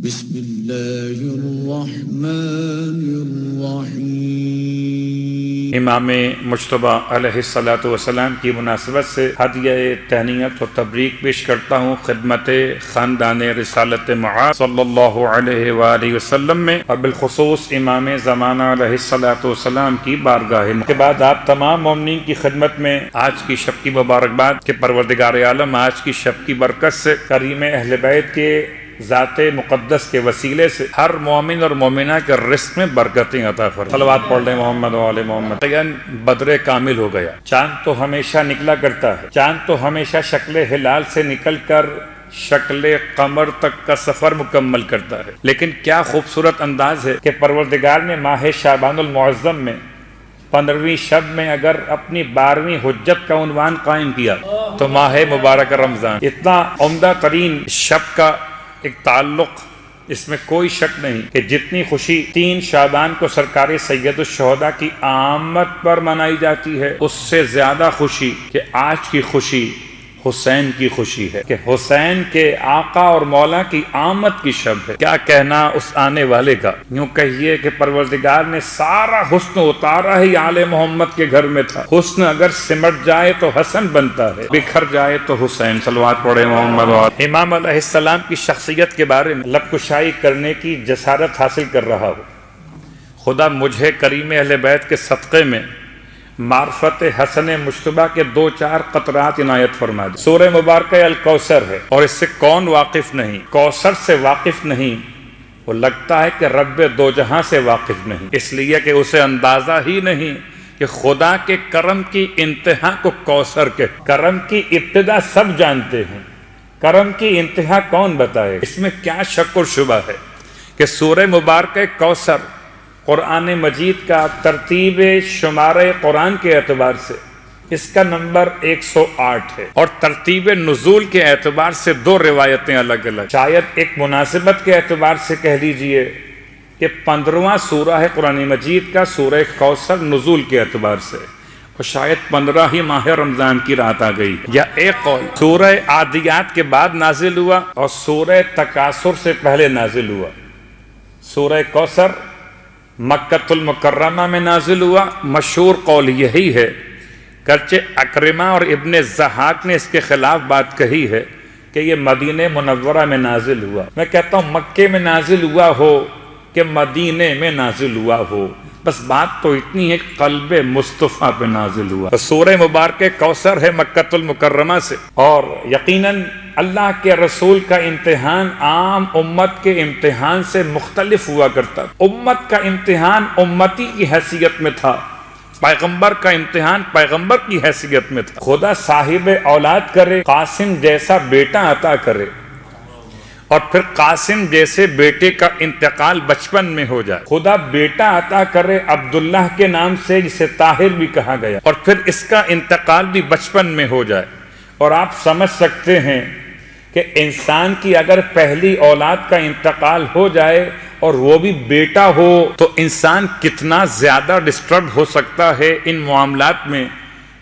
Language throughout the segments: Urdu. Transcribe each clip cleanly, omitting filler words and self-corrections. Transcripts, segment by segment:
بسم اللہ الرحمن الرحیم۔ امام مجتبی علیہ السلام کی مناسبت سے ہدیہ تہنیت و تبریک پیش کرتا ہوں خدمت خاندان رسالت معاذ صلی اللہ علیہ وآلہ وسلم میں، اور بالخصوص امام زمانہ علیہ السلام کی بارگاہ میں۔ کے بعد آپ تمام مومنین کی خدمت میں آج کی شب کی مبارکباد کہ پروردگار عالم آج کی شب کی برکت سے، کریم اہل بیت کے ذات مقدس کے وسیلے سے ہر مومن اور مومنہ کے رزق میں برکتیں عطا فرمائے۔ صلوات پڑھ لیں محمد و آل محمد۔ بدر کامل ہو گیا، چاند تو ہمیشہ نکلا کرتا ہے، چاند تو ہمیشہ شکل ہلال سے نکل کر شکل قمر تک کا سفر مکمل کرتا ہے، لیکن کیا خوبصورت انداز ہے کہ پروردگار نے ماہ شعبان المعظم میں 15ویں شب میں اگر اپنی 12ویں حجت کا عنوان قائم کیا تو ماہ مبارک رمضان، اتنا عمدہ ترین شب کا ایک تعلق، اس میں کوئی شک نہیں کہ جتنی خوشی 3 شعبان کو سرکار سید الشہداء کی آمد پر منائی جاتی ہے، اس سے زیادہ خوشی کہ آج کی خوشی حسین کی خوشی ہے، کہ حسین کے آقا اور مولا کی آمد کی شب ہے۔ کیا کہنا اس آنے والے کا، یوں کہیے کہ پروردگار نے سارا حسن اتارا ہی آل محمد کے گھر میں تھا۔ حسن اگر سمٹ جائے تو حسن بنتا ہے، بکھر جائے تو حسین۔ صلوات پڑھے محمد۔ امام علیہ السلام کی شخصیت کے بارے میں لب کشائی کرنے کی جسارت حاصل کر رہا ہوں، خدا مجھے کریم اہل بیت کے صدقے میں معرفت حسن مجتبی کے 2-4 قطرات عنایت فرما دی۔ سورہ مبارکہ الکوثر ہے، اور اس سے کون واقف نہیں، کوثر سے واقف نہیں، وہ لگتا ہے کہ رب دو جہاں سے واقف نہیں، اس لیے کہ اسے اندازہ ہی نہیں کہ خدا کے کرم کی انتہا کو کوثر کے، کرم کی ابتدا سب جانتے ہیں، کرم کی انتہا کون بتائے؟ اس میں کیا شک و شبہ ہے کہ سورہ مبارکہ کوثر قرآن مجید کا ترتیب شمار قرآن کے اعتبار سے اس کا نمبر 108 ہے، اور ترتیب نزول کے اعتبار سے 2 روایتیں الگ الگ، شاید ایک مناسبت کے اعتبار سے کہہ لیجئے کہ 15واں سورہ ہے قرآن مجید کا سورہ کوثر نزول کے اعتبار سے، اور شاید 15 ہی ماہ رمضان کی رات آ گئی، یا ایک قول سورہ عادیات کے بعد نازل ہوا اور سورہ تکاثر سے پہلے نازل ہوا۔ سورہ کوثر مکہ المکرمہ میں نازل ہوا، مشہور قول یہی ہے، گرچہ اکرمہ اور ابن زحاق نے اس کے خلاف بات کہی ہے کہ یہ مدینہ منورہ میں نازل ہوا۔ میں کہتا ہوں مکے میں نازل ہوا ہو کہ مدینہ میں نازل ہوا ہو، بس بات تو اتنی ہے قلب مصطفیٰ پہ نازل ہوا۔ سورہ مبارکہ کوثر ہے مکہ المکرمہ سے، اور یقیناً اللہ کے رسول کا امتحان عام امت کے امتحان سے مختلف ہوا کرتا، امت کا امتحان امتی کی حیثیت میں تھا، پیغمبر کا امتحان پیغمبر کی حیثیت میں تھا۔ خدا صاحب اولاد کرے، قاسم جیسا بیٹا عطا کرے، اور پھر قاسم جیسے بیٹے کا انتقال بچپن میں ہو جائے، خدا بیٹا عطا کرے عبداللہ کے نام سے جسے طاہر بھی کہا گیا، اور پھر اس کا انتقال بھی بچپن میں ہو جائے۔ اور آپ سمجھ سکتے ہیں کہ انسان کی اگر پہلی اولاد کا انتقال ہو جائے اور وہ بھی بیٹا ہو تو انسان کتنا زیادہ ڈسٹرب ہو سکتا ہے ان معاملات میں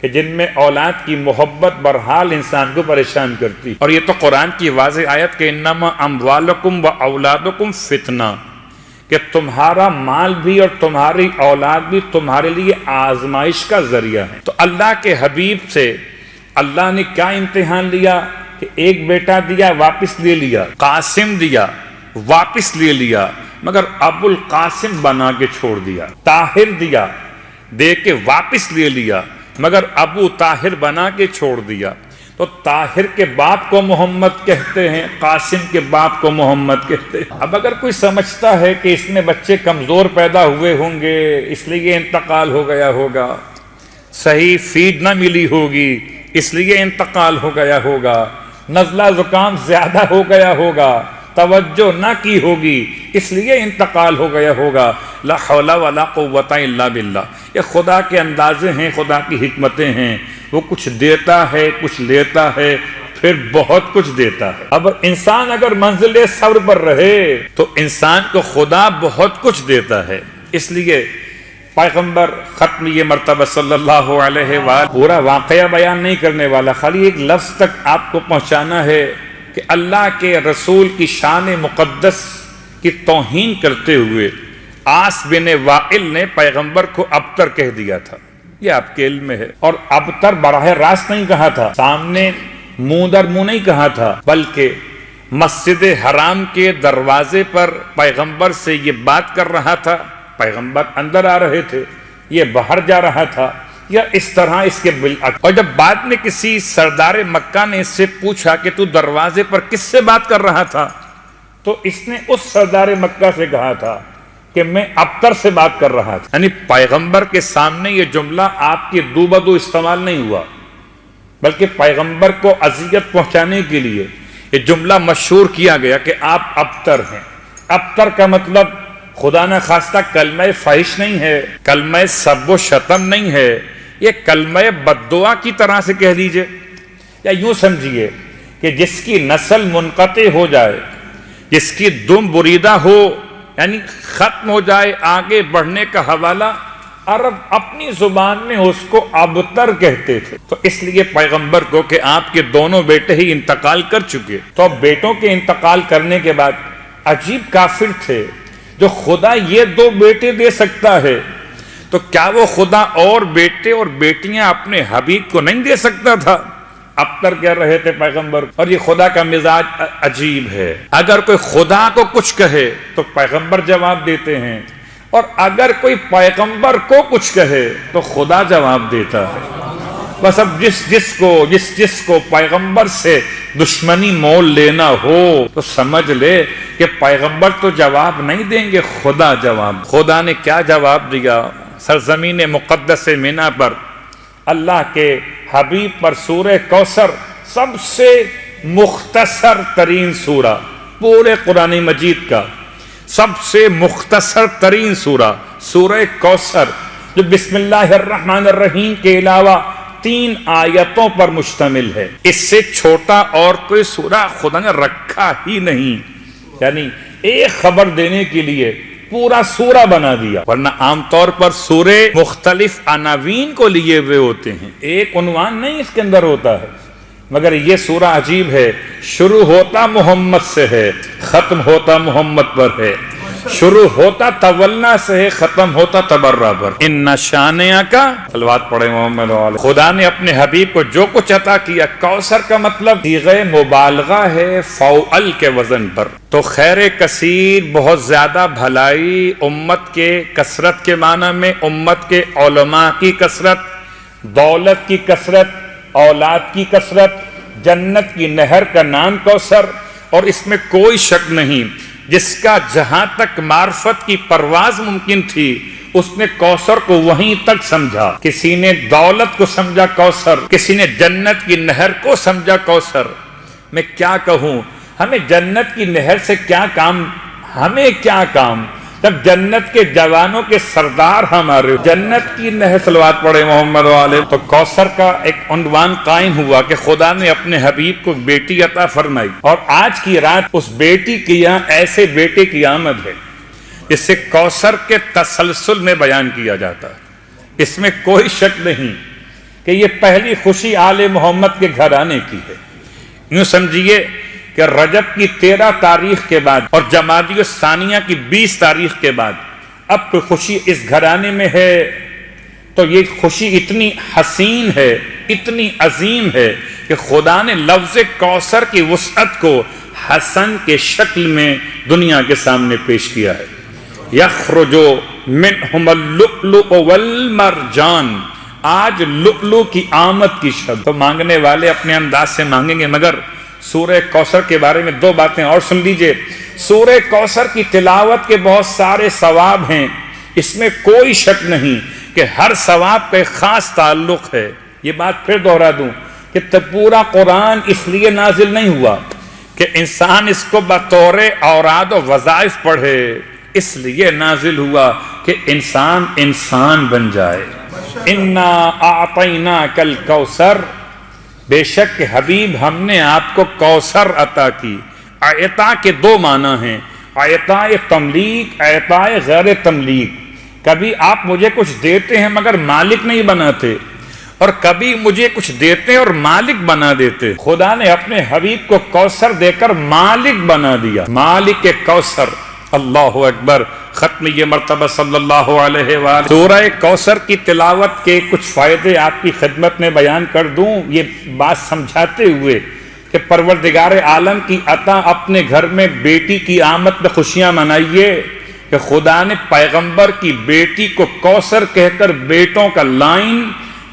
کہ جن میں اولاد کی محبت برحال انسان کو پریشان کرتی، اور یہ تو قرآن کی واضح آیت کہ انما اموالکم و اولادکم فتنہ، کہ تمہارا مال بھی اور تمہاری اولاد بھی تمہارے لیے آزمائش کا ذریعہ ہے۔ تو اللہ کے حبیب سے اللہ نے کیا امتحان لیا کہ ایک بیٹا دیا واپس لے لیا، قاسم دیا واپس لے لیا، مگر ابو القاسم بنا کے چھوڑ دیا، طاہر دیا دے کے واپس لے لیا، مگر ابو طاہر بنا کے چھوڑ دیا۔ تو طاہر کے باپ کو محمد کہتے ہیں، قاسم کے باپ کو محمد کہتے ہیں۔ اب اگر کوئی سمجھتا ہے کہ اس میں بچے کمزور پیدا ہوئے ہوں گے اس لیے انتقال ہو گیا ہوگا، صحیح فیڈ نہ ملی ہوگی اس لیے انتقال ہو گیا ہوگا، نزلہ زکام زیادہ ہو گیا ہوگا، توجہ نہ کی ہوگی اس لیے انتقال ہو گیا ہوگا، لا حول ولا قوت الا باللہ۔ یہ خدا کے اندازے ہیں، خدا کی حکمتیں ہیں، وہ کچھ دیتا ہے کچھ لیتا ہے پھر بہت کچھ دیتا ہے۔ اب انسان اگر منزل صبر پر رہے تو انسان کو خدا بہت کچھ دیتا ہے۔ اس لیے پیغمبر ختم یہ مرتبہ صلی اللہ علیہ وآلہ پورا واقعہ بیان نہیں کرنے والا، خالی ایک لفظ تک آپ کو پہنچانا ہے کہ اللہ کے رسول کی شان مقدس کی توہین کرتے ہوئے آس بن وائل نے پیغمبر کو ابتر کہہ دیا تھا، یہ آپ کے علم میں ہے۔ اور ابتر براہ راست نہیں کہا تھا، سامنے منہ در منہ نہیں کہا تھا، بلکہ مسجد حرام کے دروازے پر پیغمبر سے یہ بات کر رہا تھا، پیغمبر اندر آ رہے تھے، یہ باہر جا رہا تھا، یا اس طرح اس کے بالعکس۔ اور جب بعد میں کسی سردار مکہ نے اس سے پوچھا کہ تو دروازے پر کس سے بات کر رہا تھا، تو اس نے اس سردار مکہ سے کہا تھا کہ میں ابتر سے بات کر رہا تھا۔ یعنی پیغمبر کے سامنے یہ جملہ آپ کے دو بدو استعمال نہیں ہوا، بلکہ پیغمبر کو اذیت پہنچانے کے لیے یہ جملہ مشہور کیا گیا کہ آپ ابتر ہیں۔ ابتر کا مطلب خدا نہ خواستہ کلمہ فحش نہیں ہے، کلمہ سب و شتم نہیں ہے، یہ کلمہ بددعا کی طرح سے کہہ دیجئے، یا یوں سمجھیے کہ جس کی نسل منقطع ہو جائے، جس کی دم بریدہ ہو، یعنی ختم ہو جائے آگے بڑھنے کا حوالہ، عرب اپنی زبان میں اس کو ابتر کہتے تھے۔ تو اس لیے پیغمبر کو کہ آپ کے دونوں بیٹے ہی انتقال کر چکے، تو اب بیٹوں کے انتقال کرنے کے بعد عجیب کافر تھے جو خدا یہ دو بیٹے دے سکتا ہے، تو کیا وہ خدا اور بیٹے اور بیٹیاں اپنے حبیب کو نہیں دے سکتا تھا؟ ابتر کہہ رہے تھے پیغمبر۔ اور یہ خدا کا مزاج عجیب ہے، اگر کوئی خدا کو کچھ کہے تو پیغمبر جواب دیتے ہیں، اور اگر کوئی پیغمبر کو کچھ کہے تو خدا جواب دیتا ہے۔ بس اب جس کو پیغمبر سے دشمنی مول لینا ہو تو سمجھ لے کہ پیغمبر تو جواب نہیں دیں گے، خدا جواب۔ خدا نے کیا جواب دیا؟ سرزمین مقدس مینا پر اللہ کے حبیب پر سورہ کوثر، سب سے مختصر ترین سورہ پورے قرآن مجید کا، سب سے مختصر ترین سورہ سورہ کوثر، جو بسم اللہ الرحمن الرحیم کے علاوہ 3 آیتوں پر مشتمل ہے۔ اس سے چھوٹا اور کوئی سورہ خدا نے رکھا ہی نہیں، یعنی ایک خبر دینے کے لیے پورا سورہ بنا دیا، ورنہ عام طور پر سورے مختلف عناوین کو لیے ہوئے ہوتے ہیں، ایک عنوان نہیں اس کے اندر ہوتا ہے، مگر یہ سورہ عجیب ہے، شروع ہوتا محمد سے ہے، ختم ہوتا محمد پر ہے، شروع ہوتا تولنا سے ہے، ختم ہوتا تبرہ پر۔ ان شانیہ کا صلوات پڑھے محمد والے۔ خدا نے اپنے حبیب کو جو کچھ عطا کیا، کوثر کا مطلب صیغہ مبالغہ ہے فوعل کے وزن پر، تو خیر کثیر، بہت زیادہ بھلائی، امت کے کثرت کے معنی میں امت کے علماء کی کثرت، دولت کی کثرت، اولاد کی کثرت، جنت کی نہر کا نام کوثر، اور اس میں کوئی شک نہیں جس کا جہاں تک معرفت کی پرواز ممکن تھی اس نے کوثر کو وہیں تک سمجھا۔ کسی نے دولت کو سمجھا کوثر، کسی نے جنت کی نہر کو سمجھا کوثر۔ میں کیا کہوں، ہمیں جنت کی نہر سے کیا کام، ہمیں کیا کام جب جنت کے جوانوں کے سردار ہمارے جنت کی نہر، صلوات پڑھے محمد والے۔ تو کوثر کا ایک عنوان قائم ہوا کہ خدا نے اپنے حبیب کو بیٹی عطا فرمائی، اور آج کی رات اس بیٹی کی یہاں ایسے بیٹے کی آمد ہے جس سے کوثر کے تسلسل میں بیان کیا جاتا ہے۔ اس میں کوئی شک نہیں کہ یہ پہلی خوشی آل محمد کے گھرانے کی ہے۔ یوں سمجھیے کہ رجب کی 13 تاریخ کے بعد اور جمادی الثانیہ کی 20 تاریخ کے بعد اب کوئی خوشی اس گھرانے میں ہے تو یہ خوشی اتنی حسین ہے، اتنی عظیم ہے کہ خدا نے لفظ کوثر کی وسعت کو حسن کے شکل میں دنیا کے سامنے پیش کیا ہے۔ یخرج منہم اللؤلؤ والمرجان، آج لؤلؤ کی آمد کی شب، تو مانگنے والے اپنے انداز سے مانگیں گے، مگر سورہ کوثر کے بارے میں 2 باتیں اور سن لیجئے۔ سورہ کوثر کی تلاوت کے بہت سارے ثواب ہیں، اس میں کوئی شک نہیں کہ ہر ثواب کا ایک خاص تعلق ہے۔ یہ بات پھر دوہرا دوں کہ پورا قرآن اس لیے نازل نہیں ہوا کہ انسان اس کو بطور اوراد و وظائف پڑھے، اس لیے نازل ہوا کہ انسان بن جائے۔ انا اعطیناک الکوثر، بے شک حبیب ہم نے آپ کو کوثر عطا کی۔ عطا کے 2 معنی ہیں، عطا تملیک، عطا غیر تملیک۔ کبھی آپ مجھے کچھ دیتے ہیں مگر مالک نہیں بناتے، اور کبھی مجھے کچھ دیتے ہیں اور مالک بنا دیتے۔ خدا نے اپنے حبیب کو کوثر دے کر مالک بنا دیا، مالک کوثر۔ اللہ اکبر، ختم یہ مرتبہ صلی اللہ علیہ وآلہ۔ سورہ کوثر کی تلاوت کے کچھ فائدے آپ کی خدمت میں بیان کر دوں، یہ بات سمجھاتے ہوئے کہ پروردگار عالم کی عطا اپنے گھر میں بیٹی کی آمد میں خوشیاں منائیے کہ خدا نے پیغمبر کی بیٹی کو کوثر کہہ کر بیٹوں کا لائن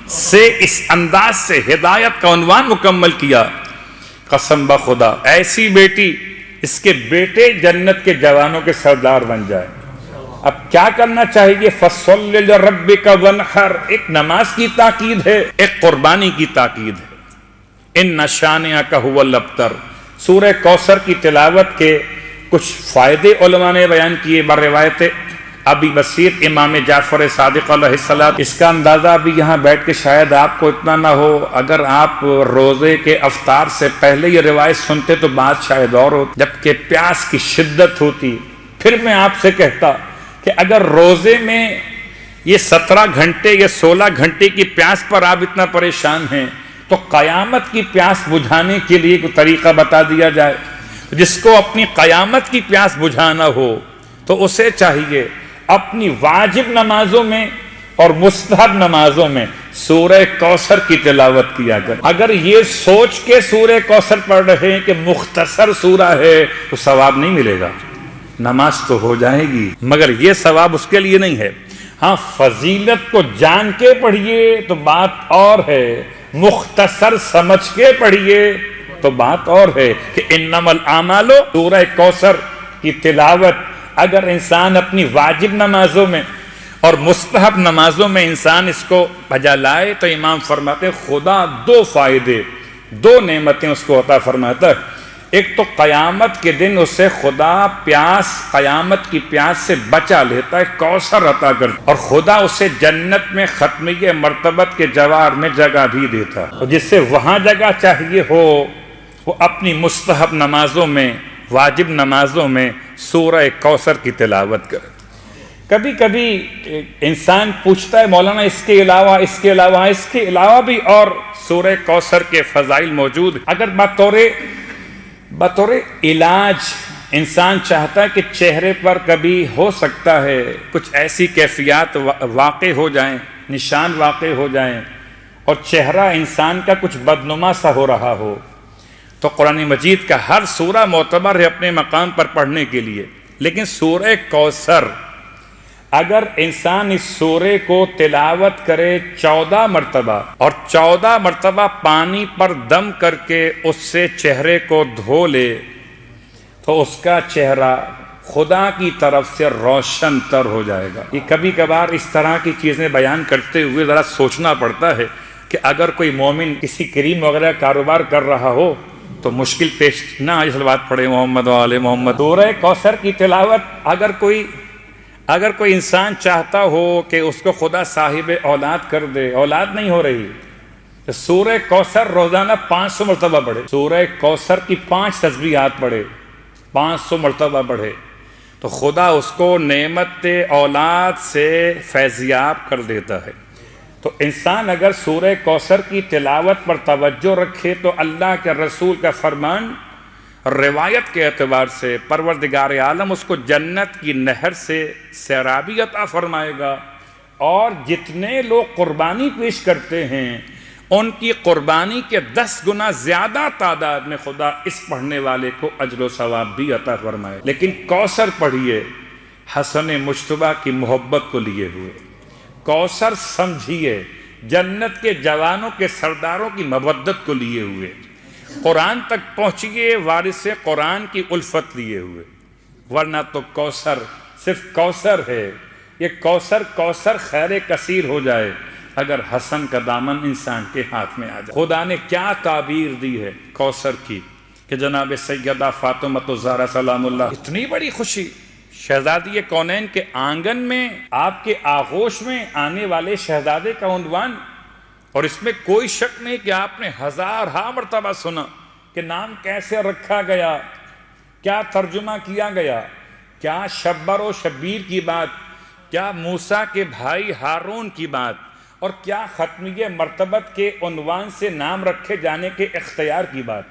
سے اس انداز سے ہدایت کا عنوان مکمل کیا۔ قسم بخدا ایسی بیٹی، اس کے بیٹے جنت کے جوانوں کے سردار بن جائے۔ اب کیا کرنا چاہیے؟ فَصَلِّ لِرَبِّكَ وَانْحَرْ، ایک نماز کی تاکید ہے، ایک قربانی کی تاکید ہے۔ إِنَّ شَانِئَكَ هُوَ الْأَبْتَرُ، سورہ کوثر کی تلاوت کے کچھ فائدے علماء نے بیان کیے بروایت ابی بصیر امام جعفر صادق علیہ السلام۔ اس کا اندازہ ابھی یہاں بیٹھ کے شاید آپ کو اتنا نہ ہو، اگر آپ روزے کے افطار سے پہلے یہ روایت سنتے تو بات شاید اور ہوتی، جبکہ پیاس کی شدت ہوتی۔ پھر میں آپ سے کہتا کہ اگر روزے میں یہ 17 گھنٹے یا 16 گھنٹے کی پیاس پر آپ اتنا پریشان ہیں تو قیامت کی پیاس بجھانے کے لیے کوئی طریقہ بتا دیا جائے۔ جس کو اپنی قیامت کی پیاس بجھانا ہو تو اسے چاہیے اپنی واجب نمازوں میں اور مستحب نمازوں میں سورہ کوثر کی تلاوت کیا کر۔ اگر یہ سوچ کے سورہ کوثر پڑھ رہے ہیں کہ مختصر سورہ ہے تو ثواب نہیں ملے گا، نماز تو ہو جائے گی مگر یہ ثواب اس کے لیے نہیں ہے۔ ہاں فضیلت کو جان کے پڑھیے تو بات اور ہے، مختصر سمجھ کے پڑھیے تو بات اور ہے کہ انما الاعمال، سورہ کوثر کی تلاوت اگر انسان اپنی واجب نمازوں میں اور مستحب نمازوں میں انسان اس کو بجا لائے تو امام فرماتے خدا 2 فائدے، 2 نعمتیں اس کو عطا فرماتا ہے۔ ایک تو قیامت کے دن اسے خدا قیامت کی پیاس سے بچا لیتا ہے، کوثر عطا کرتا ہے، اور خدا اسے جنت میں ختمیہ مرتبت کے جوار میں جگہ بھی دیتا ہے، اور جس سے وہاں جگہ چاہیے ہو وہ اپنی مستحب نمازوں میں، واجب نمازوں میں سورہ کوثر کی تلاوت کرے۔ کبھی کبھی انسان پوچھتا ہے مولانا اس کے علاوہ بھی اور سورہ کوثر کے فضائل موجود ہیں۔ اگر بطور علاج انسان چاہتا ہے کہ چہرے پر کبھی ہو سکتا ہے کچھ ایسی کیفیات واقع ہو جائیں، نشان واقع ہو جائیں اور چہرہ انسان کا کچھ بدنما سا ہو رہا ہو تو قرآن مجید کا ہر سورہ معتبر ہے اپنے مقام پر پڑھنے کے لیے، لیکن سورہ کوثر اگر انسان اس سورے کو تلاوت کرے 14 مرتبہ اور 14 مرتبہ پانی پر دم کر کے اس سے چہرے کو دھو لے تو اس کا چہرہ خدا کی طرف سے روشن تر ہو جائے گا۔ یہ کبھی کبھار اس طرح کی چیزیں بیان کرتے ہوئے ذرا سوچنا پڑتا ہے کہ اگر کوئی مومن کسی کریم وغیرہ کاروبار کر رہا ہو تو مشکل پیش نہ آئے، صلوات پڑھے محمد و آل محمد۔ سورہ کوثر کی تلاوت اگر کوئی انسان چاہتا ہو کہ اس کو خدا صاحب اولاد کر دے، اولاد نہیں ہو رہی، تو سورہ کوثر روزانہ 500 مرتبہ پڑھے، سورہ کوثر کی 5 تسبیحات پڑھے، 500 مرتبہ پڑھے تو خدا اس کو نعمت اولاد سے فیضیاب کر دیتا ہے۔ تو انسان اگر سورہ کوثر کی تلاوت پر توجہ رکھے تو اللہ کے رسول کا فرمان روایت کے اعتبار سے پروردگار عالم اس کو جنت کی نہر سے سیرابی عطا فرمائے گا، اور جتنے لوگ قربانی پیش کرتے ہیں ان کی قربانی کے 10 گنا زیادہ تعداد میں خدا اس پڑھنے والے کو اجر و ثواب بھی عطا فرمائے۔ لیکن کوثر پڑھیے حسن مجتبیٰ کی محبت کو لیے ہوئے، کوثر سمجھیے جنت کے جوانوں کے سرداروں کی مودت کو لیے ہوئے، قرآن تک پہنچیے وارث قرآن کی الفت لیے ہوئے، ورنہ تو کوثر صرف کوثر ہے۔ یہ کوثر خیر کثیر ہو جائے اگر حسن کا دامن انسان کے ہاتھ میں آ جائے۔ خدا نے کیا تعبیر دی ہے کوثر کی کہ جناب سیدہ فاطمہ الزہرا سلام اللہ، اتنی بڑی خوشی، شہزادی کونین کے آنگن میں آپ کے آغوش میں آنے والے شہزادے کا عنوان، اور اس میں کوئی شک نہیں کہ آپ نے ہزارہا مرتبہ سنا کہ نام کیسے رکھا گیا، کیا ترجمہ کیا گیا، کیا شبر و شبیر کی بات، کیا موسیٰ کے بھائی ہارون کی بات، اور کیا ختمیہ مرتبت کے عنوان سے نام رکھے جانے کے اختیار کی بات۔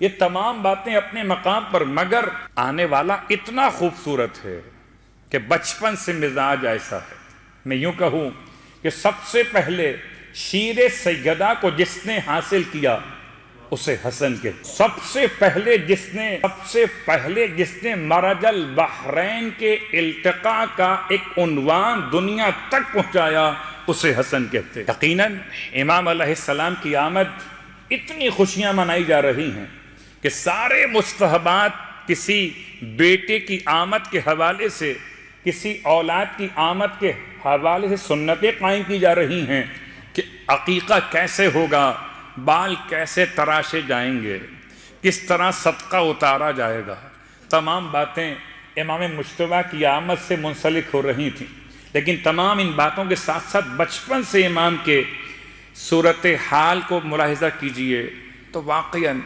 یہ تمام باتیں اپنے مقام پر، مگر آنے والا اتنا خوبصورت ہے کہ بچپن سے مزاج ایسا ہے۔ میں یوں کہوں کہ سب سے پہلے شیر سیدہ کو جس نے حاصل کیا اسے حسن کے، سب سے پہلے جس نے مرج البحرین کے التقاء کا ایک عنوان دنیا تک پہنچایا اسے حسن کہتے۔ یقیناً امام علیہ السلام کی آمد، اتنی خوشیاں منائی جا رہی ہیں کہ سارے مستحبات کسی بیٹے کی آمد کے حوالے سے، کسی اولاد کی آمد کے حوالے سے سنتیں قائم کی جا رہی ہیں کہ عقیقہ کیسے ہوگا، بال کیسے تراشے جائیں گے، کس طرح صدقہ اتارا جائے گا۔ تمام باتیں امام مجتبیٰ کی آمد سے منسلک ہو رہی تھیں، لیکن تمام ان باتوں کے ساتھ ساتھ بچپن سے امام کے صورتحال کو ملاحظہ کیجئے تو واقعاً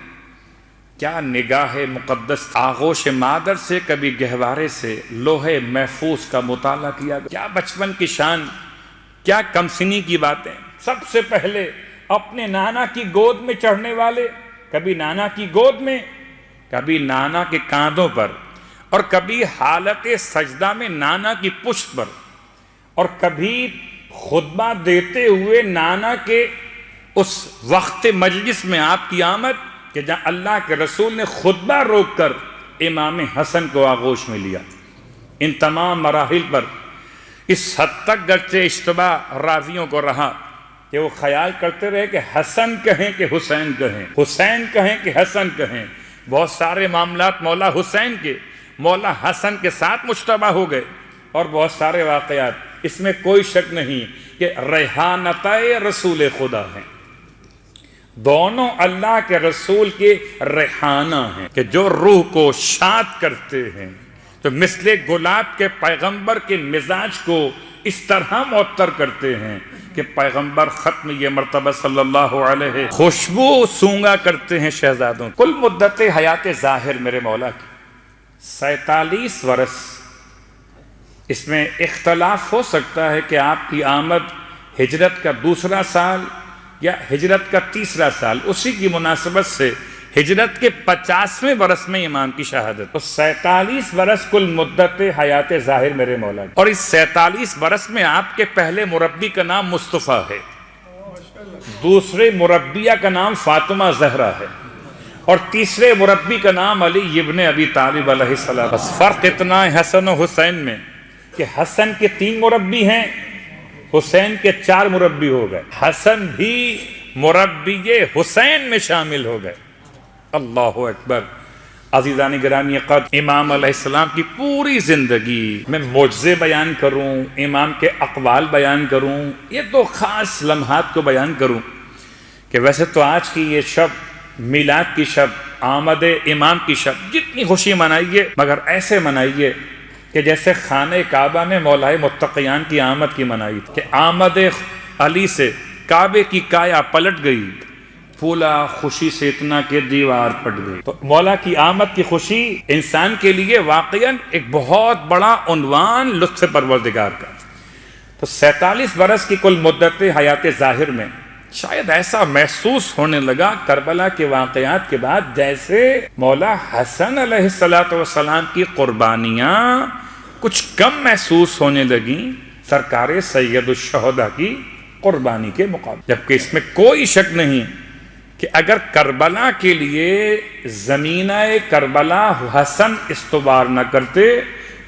کیا نگاہ مقدس، آغوش مادر سے کبھی گہوارے سے لوح محفوظ کا مطالعہ کیا گیا، کیا بچپن کی شان، کیا کمسنی کی باتیں۔ سب سے پہلے اپنے نانا کی گود میں چڑھنے والے، کبھی نانا کی گود میں، کبھی نانا کے کاندھوں پر، اور کبھی حالت سجدہ میں نانا کی پشت پر، اور کبھی خطبہ دیتے ہوئے نانا کے اس وقت مجلس میں آپ کی آمد کہ جہاں اللہ کے رسول نے خطبہ روک کر امام حسن کو آغوش میں لیا۔ ان تمام مراحل پر اس حد تک گرچہ اشتباہ راویوں کو رہا کہ وہ خیال کرتے رہے کہ حسن کہیں کہ حسین کہیں، حسین کہیں کہ حسن کہیں۔ بہت سارے معاملات مولا حسین کے، مولا حسن کے ساتھ مشتبہ ہو گئے، اور بہت سارے واقعات، اس میں کوئی شک نہیں کہ ریحانتِ رسول خدا ہیں، دونوں اللہ کے رسول کے ریحانہ ہیں کہ جو روح کو شاد کرتے ہیں، تو مثل گلاب کے پیغمبر کے مزاج کو اس طرح معطر کرتے ہیں کہ پیغمبر ختم یہ مرتبہ صلی اللہ علیہ خوشبو سونگا کرتے ہیں شہزادوں۔ کل مدت حیات ظاہر میرے مولا کی 47 برس، اس میں اختلاف ہو سکتا ہے کہ آپ کی آمد ہجرت کا دوسرا سال یا ہجرت کا تیسرا سال، اسی کی مناسبت سے ہجرت کے 50ویں برس میں امام کی شہادت، تو 47 برس کل مدت حیات ظاہر میرے مولا کی۔ اور اس 47 برس میں آپ کے پہلے مربی کا نام مصطفیٰ ہے، دوسرے مربیہ کا نام فاطمہ زہرا ہے، اور تیسرے مربی کا نام علی ابن ابی طالب علیہ السلام۔ بس فرق اتنا ہے حسن و حسین میں کہ حسن کے 3 مربی ہیں، حسین کے 4 مربی ہو گئے، حسن بھی مربی حسین میں شامل ہو گئے۔ اللہ اکبر۔ عزیزان گرامی قدر، امام علیہ السلام کی پوری زندگی میں معجزے بیان کروں، امام کے اقوال بیان کروں، یہ 2 خاص لمحات کو بیان کروں کہ ویسے تو آج کی یہ شب، میلاد کی شب، آمد امام کی شب، جتنی خوشی منائیے مگر ایسے منائیے کہ جیسے خانہ کعبہ میں مولائے متقیان کی آمد کی منائی کہ آمد علی سے کعبے کی کایا پلٹ گئی، پھولا خوشی سے اتنا کہ دیوار پھٹ گئی۔ تو مولا کی آمد کی خوشی انسان کے لیے واقعاً ایک بہت بڑا عنوان لطف پروردگار کا۔ تو 47 برس کی کل مدت حیات ظاہر میں شاید ایسا محسوس ہونے لگا کربلا کے واقعات کے بعد جیسے مولا حسن علیہ السلام کی قربانیاں کچھ کم محسوس ہونے لگیں سرکار سید الشہداء کی قربانی کے مقابلے، جبکہ اس میں کوئی شک نہیں کہ اگر کربلا کے لیے زمینہ کربلا حسن استوار نہ کرتے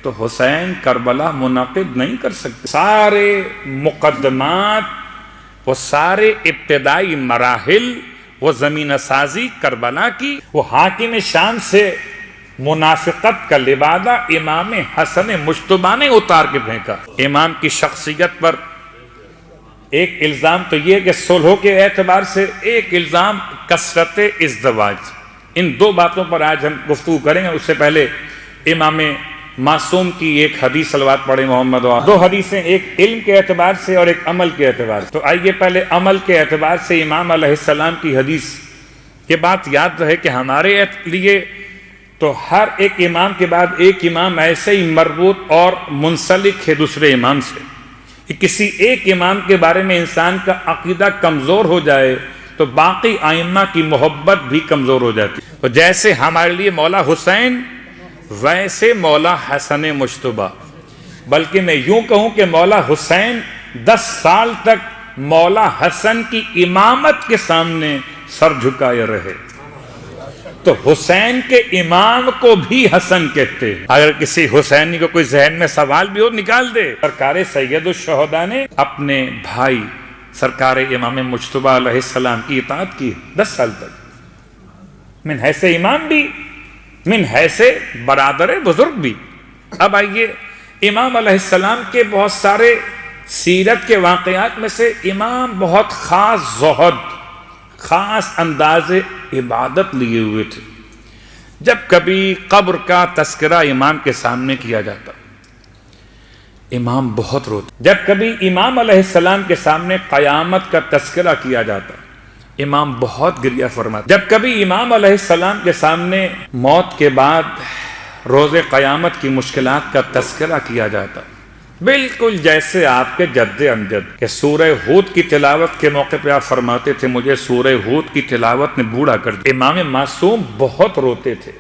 تو حسین کربلا منعقد نہیں کر سکتے۔ سارے مقدمات، وہ سارے ابتدائی مراحل، وہ زمینہ سازی کربلا کی، وہ حاکم شام سے منافقت کا لبادہ امام حسن مجتبیٰ نے اتار کے پھینکا۔ امام کی شخصیت پر ایک الزام تو یہ کہ صلح کے اعتبار سے، ایک الزام کثرت ازدواج۔ ان 2 باتوں پر آج ہم گفتگو کریں گے۔ اس سے پہلے امام معصوم کی ایک حدیث صلوات پڑھیں محمد، 2 حدیثیں، ایک علم کے اعتبار سے اور ایک عمل کے اعتبار سے۔ تو آئیے پہلے عمل کے اعتبار سے امام علیہ السلام کی حدیث۔ یہ بات یاد رہے کہ ہمارے لیے تو ہر ایک امام کے بعد ایک امام ایسے ہی مربوط اور منسلک ہے دوسرے امام سے کہ کسی ایک امام کے بارے میں انسان کا عقیدہ کمزور ہو جائے تو باقی ائمہ کی محبت بھی کمزور ہو جاتی۔ تو تو جیسے ہمارے لیے مولا حسین ویسے مولا حسن مجتبیٰ، بلکہ میں یوں کہوں کہ مولا حسین 10 سال تک مولا حسن کی امامت کے سامنے سر جھکائے رہے. تو حسین کے امام کو بھی حسن کہتے ہیں. اگر کسی حسینی کو کوئی ذہن میں سوال بھی ہو نکال دے. سرکار سید الشہداء نے اپنے بھائی سرکار امام مجتبیٰ علیہ السلام کی اطاعت کی 10 سال تک، من حیث امام بھی، من حیث برادر بزرگ بھی. اب آئیے امام علیہ السلام کے بہت سارے سیرت کے واقعات میں سے امام بہت خاص زہد، خاص انداز عبادت لیے ہوئے تھے. جب کبھی قبر کا تذکرہ امام کے سامنے کیا جاتا امام بہت روتے. جب کبھی امام علیہ السلام کے سامنے قیامت کا تذکرہ کیا جاتا امام بہت گریہ فرماتے. جب کبھی امام علیہ السلام کے سامنے موت کے بعد روز قیامت کی مشکلات کا تذکرہ کیا جاتا، بالکل جیسے آپ کے جد امجد کہ سورہ ہود کی تلاوت کے موقع پہ آپ فرماتے تھے مجھے سورہ ہود کی تلاوت نے بوڑھا کر دیا. امام معصوم بہت روتے تھے.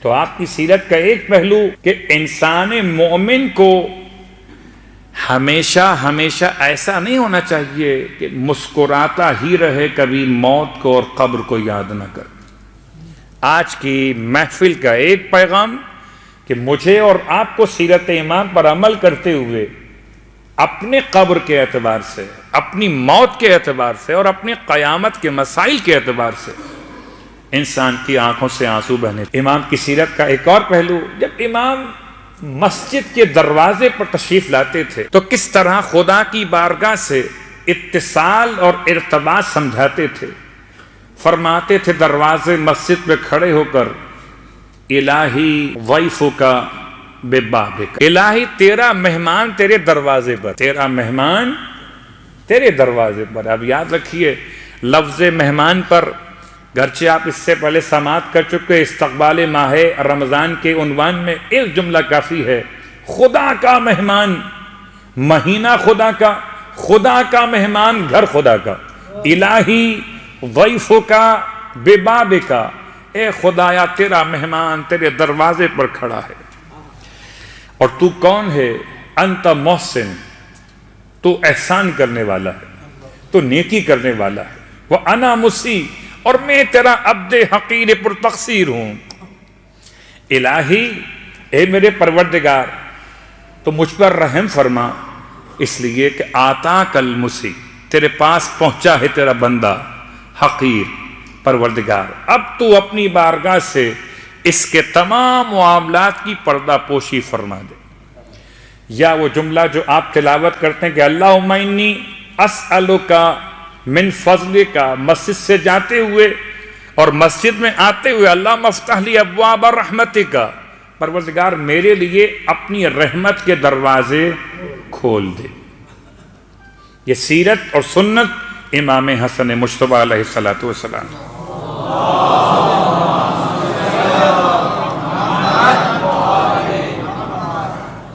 تو آپ کی سیرت کا ایک پہلو کہ انسان مومن کو ہمیشہ ایسا نہیں ہونا چاہیے کہ مسکراتا ہی رہے، کبھی موت کو اور قبر کو یاد نہ کر. آج کی محفل کا ایک پیغام کہ مجھے اور آپ کو سیرت امام پر عمل کرتے ہوئے اپنے قبر کے اعتبار سے، اپنی موت کے اعتبار سے اور اپنی قیامت کے مسائل کے اعتبار سے انسان کی آنکھوں سے آنسو بہنے. امام کی سیرت کا ایک اور پہلو، جب امام مسجد کے دروازے پر تشریف لاتے تھے تو کس طرح خدا کی بارگاہ سے اتصال اور ارتباط سمجھاتے تھے. فرماتے تھے دروازے مسجد پہ کھڑے ہو کر الہی ضیفک ببابک، الہی تیرا مہمان تیرے دروازے پر، تیرا مہمان تیرے دروازے پر. اب یاد رکھیے لفظ مہمان پر گرچہ آپ اس سے پہلے سماعت کر چکے، استقبال ماہ رمضان کے عنوان میں ایک جملہ کافی ہے، خدا کا مہمان، مہینہ خدا کا، خدا کا مہمان، گھر خدا کا. الہی ضیفک ببابک، اے خدایا تیرا مہمان تیرے دروازے پر کھڑا ہے. اور تو کون ہے؟ انت محسن، تو احسان کرنے والا ہے، تو نیکی کرنے والا ہے. وَأَنَا مُسِیء، اور میں تیرا عبد حقیر پر تقصیر ہوں. الہی اے میرے پروردگار تو مجھ پر رحم فرما، اس لیے کہ آتاک المسیء، تیرے پاس پہنچا ہے تیرا بندہ حقیر. پروردگار اب تو اپنی بارگاہ سے اس کے تمام معاملات کی پردہ پوشی فرما دے. یا وہ جملہ جو آپ تلاوت کرتے ہیں کہ اللہم انی اسألک من فضلک، مسجد سے جاتے ہوئے اور مسجد میں آتے ہوئے اللہم افتح لی ابواب رحمتک، پروردگار میرے لیے اپنی رحمت کے دروازے کھول دے. یہ سیرت اور سنت امام حسن مجتبیٰ علیہ السلام.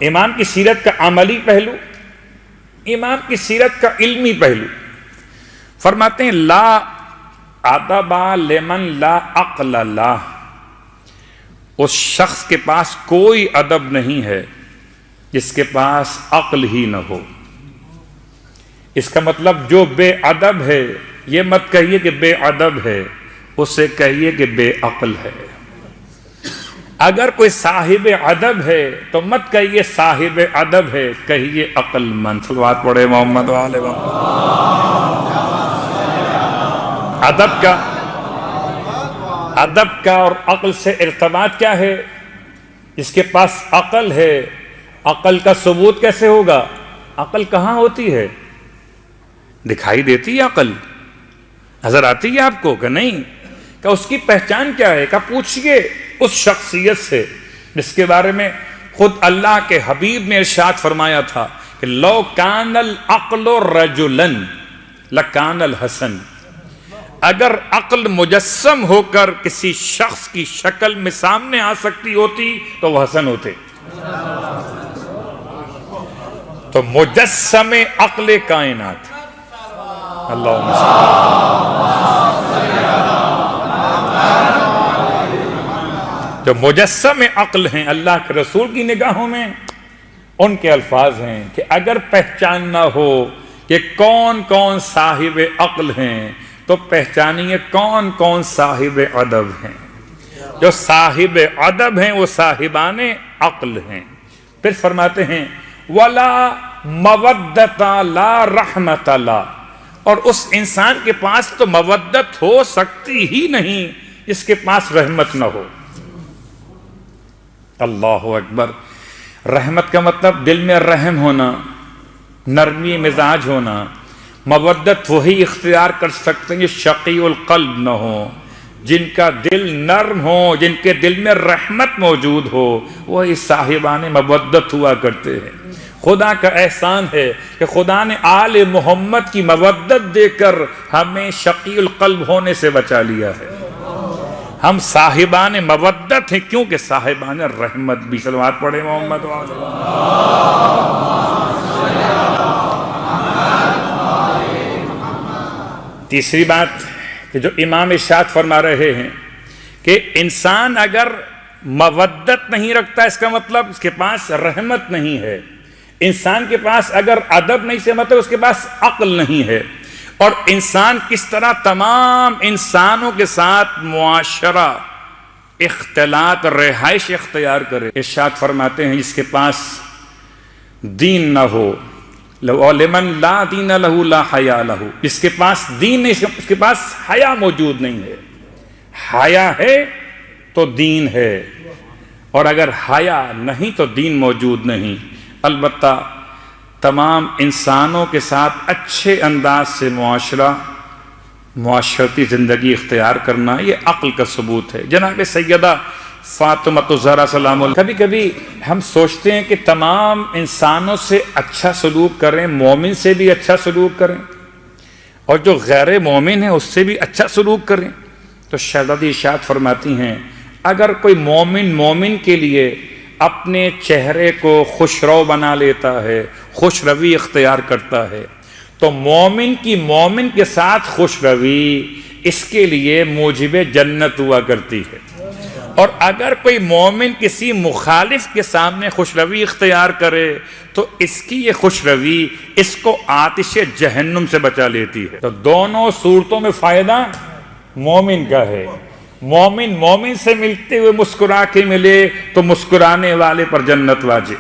امام کی سیرت کا عملی پہلو، امام کی سیرت کا علمی پہلو. فرماتے ہیں لا ادب لمن لا عقل له، اس شخص کے پاس کوئی ادب نہیں ہے جس کے پاس عقل ہی نہ ہو. اس کا مطلب جو بے ادب ہے یہ مت کہیے کہ بے ادب ہے، اسے کہیے کہ بے عقل ہے. اگر کوئی صاحب ادب ہے تو مت کہیے صاحب ادب ہے، کہیے عقل مند. صلوات پڑھے محمد والے محمد. ادب کا اور عقل سے ارتباط کیا ہے؟ جس کے پاس عقل ہے، عقل کا ثبوت کیسے ہوگا؟ عقل کہاں ہوتی ہے؟ دکھائی دیتی ہے عقل؟ نظر آتی ہے آپ کو کہ نہیں؟ کہ اس کی پہچان کیا ہے؟ کہ پوچھئے اس شخصیت سے جس کے بارے میں خود اللہ کے حبیب نے ارشاد فرمایا تھا کہ لو کان العقل رجلا لکان الحسن، اگر عقل مجسم ہو کر کسی شخص کی شکل میں سامنے آ سکتی ہوتی تو وہ حسن ہوتے. تو مجسم عقل کائنات، اللہم صلی اللہ جو مجسم عقل ہیں اللہ کے رسول کی نگاہوں میں، ان کے الفاظ ہیں کہ اگر پہچاننا ہو کہ کون کون صاحب عقل ہیں تو پہچانیے کون کون صاحب ادب ہیں۔ جو صاحب ادب ہیں وہ صاحبان عقل ہیں۔ پھر فرماتے ہیں وَلَا مَوَدَّةَ لَا رَحْمَةَ لَا، اور اس انسان کے پاس تو مودت ہو سکتی ہی نہیں جس کے پاس رحمت نہ ہو۔ اللہ اکبر۔ رحمت کا مطلب دل میں رحم ہونا، نرمی مزاج ہونا۔ مودت وہی اختیار کر سکتے ہیں جو شقی القلب نہ ہو، جن کا دل نرم ہو، جن کے دل میں رحمت موجود ہو، وہی صاحبان مودت ہوا کرتے ہیں۔ خدا کا احسان ہے کہ خدا نے آل محمد کی مودت دے کر ہمیں شقی القلب ہونے سے بچا لیا ہے۔ ہم صاحبان مودت ہیں کیونکہ صاحبان رحمت بھی۔ صلوات پڑھیں محمد وعلیہ۔ تیسری بات کہ جو امام ارشاد فرما رہے ہیں کہ انسان اگر مودت نہیں رکھتا اس کا مطلب اس کے پاس رحمت نہیں ہے۔ انسان کے پاس اگر ادب نہیں سے مطلب اس کے پاس عقل نہیں ہے۔ اور انسان کس طرح تمام انسانوں کے ساتھ معاشرہ، اختلاط، رہائش اختیار کرے۔ ارشاد فرماتے ہیں جس کے پاس دین نہ ہو، لمن لا دین لہ لا حیا لہ، جس کے پاس دین نہیں اس کے پاس حیا موجود نہیں ہے۔ حیا ہے تو دین ہے، اور اگر حیا نہیں تو دین موجود نہیں۔ البتہ تمام انسانوں کے ساتھ اچھے انداز سے معاشرتی زندگی اختیار کرنا یہ عقل کا ثبوت ہے۔ جناب سیدہ فاطمہ الزہرا سلام اللہ، کبھی کبھی ہم سوچتے ہیں کہ تمام انسانوں سے اچھا سلوک کریں، مومن سے بھی اچھا سلوک کریں، اور جو غیر مومن ہے اس سے بھی اچھا سلوک کریں۔ تو شہزادی ارشاد فرماتی ہیں اگر کوئی مومن کے لیے اپنے چہرے کو خوشرو بنا لیتا ہے، خوش روی اختیار کرتا ہے، تو مومن کی مومن کے ساتھ خوش روی اس کے لیے موجب جنت ہوا کرتی ہے۔ اور اگر کوئی مومن کسی مخالف کے سامنے خوش روی اختیار کرے تو اس کی یہ خوش روی اس کو آتش جہنم سے بچا لیتی ہے۔ تو دونوں صورتوں میں فائدہ مومن کا ہے۔ مومن سے ملتے ہوئے مسکرا کے ملے تو مسکرانے والے پر جنت واجب،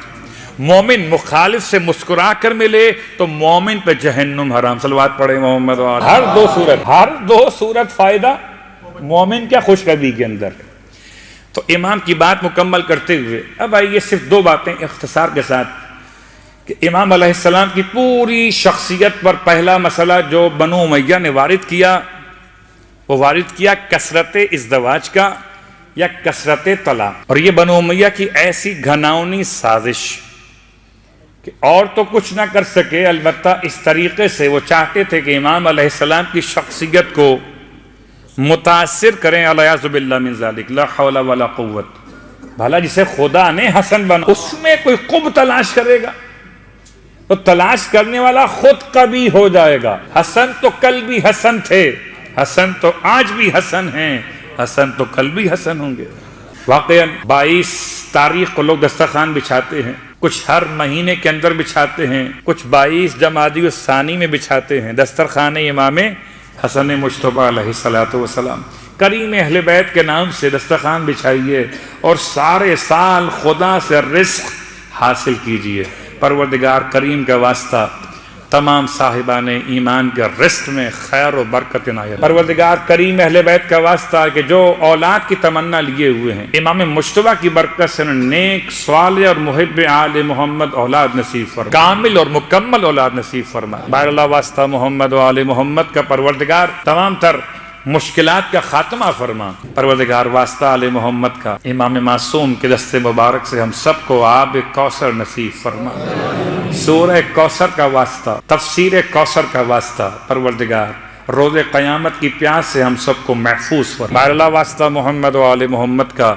مومن مخالف سے مسکرا کر ملے تو مومن پہ جہنم حرام۔ صلوات پڑھے محمد وعلیہ۔ ہر دو صورت فائدہ مومن کیا خوش روی کے اندر ہے۔ تو امام کی بات مکمل کرتے ہوئے اب آئیے صرف دو باتیں اختصار کے ساتھ کہ امام علیہ السلام کی پوری شخصیت پر پہلا مسئلہ جو بنو امیہ نے وارد کیا، وہ وارد کیا کثرت ازدواج کا یا کثرت طلاق۔ اور یہ بنو امیہ کی ایسی گھناؤنی سازش کہ اور تو کچھ نہ کر سکے، البتہ اس طریقے سے وہ چاہتے تھے کہ امام علیہ السلام کی شخصیت کو متاثر کریں۔ الیاذ باللہ من ذالک، لا حول ولا قوت۔ بھلا جسے خدا نے حسن بنا اس میں کوئی قب تلاش کرے گا تو تلاش کرنے والا خود قبیح ہو جائے گا۔ حسن تو کل بھی حسن تھے، حسن تو آج بھی حسن ہیں، حسن تو کل بھی حسن ہوں گے۔ واقعاً 22 تاریخ کو لوگ دسترخوان بچھاتے ہیں، کچھ ہر مہینے کے اندر بچھاتے ہیں، کچھ 22 جمادی الثانی میں بچھاتے ہیں دسترخوان امام حسن مجتبیٰ علیہ السلام۔ کریم اہل بیت کے نام سے دسترخوان بچھائیے اور سارے سال خدا سے رزق حاصل کیجئے۔ پروردگار کریم کا واسطہ تمام صاحبان ایمان کے رزق میں خیر و برکت عنایت۔ پروردگار کریم اہل بیت کا واسطہ کہ جو اولاد کی تمنا لیے ہوئے ہیں، امام مجتبیٰ کی برکت سے نیک صالح اور محب آل محمد اولاد نصیب فرما، کامل اور مکمل اولاد نصیب فرما۔ بار اللہ واسطہ محمد و آل محمد کا پروردگار تمام تر مشکلات کا خاتمہ فرما۔ پروردگار واسطہ آل محمد کا امام معصوم کے دست مبارک سے ہم سب کو آب کوثر نصیب فرما۔ سورہ کوثر کا واسطہ، تفسیر کوثر کا واسطہ پروردگار روز قیامت کی پیاس سے ہم سب کو محفوظ فرما۔ بار اللہ واسطہ محمد و آل محمد کا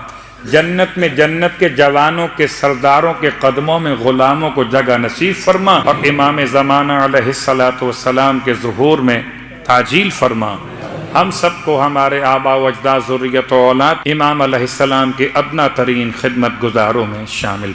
جنت میں جنت کے جوانوں کے سرداروں کے قدموں میں غلاموں کو جگہ نصیب فرما، اور امام زمانہ علیہ الصلوۃ والسلام کے ظہور میں تعجیل فرما۔ ہم سب کو ہمارے آبا و اجداد ذریت و اولاد امام علیہ السلام کے ادنا ترین خدمت گزاروں میں شامل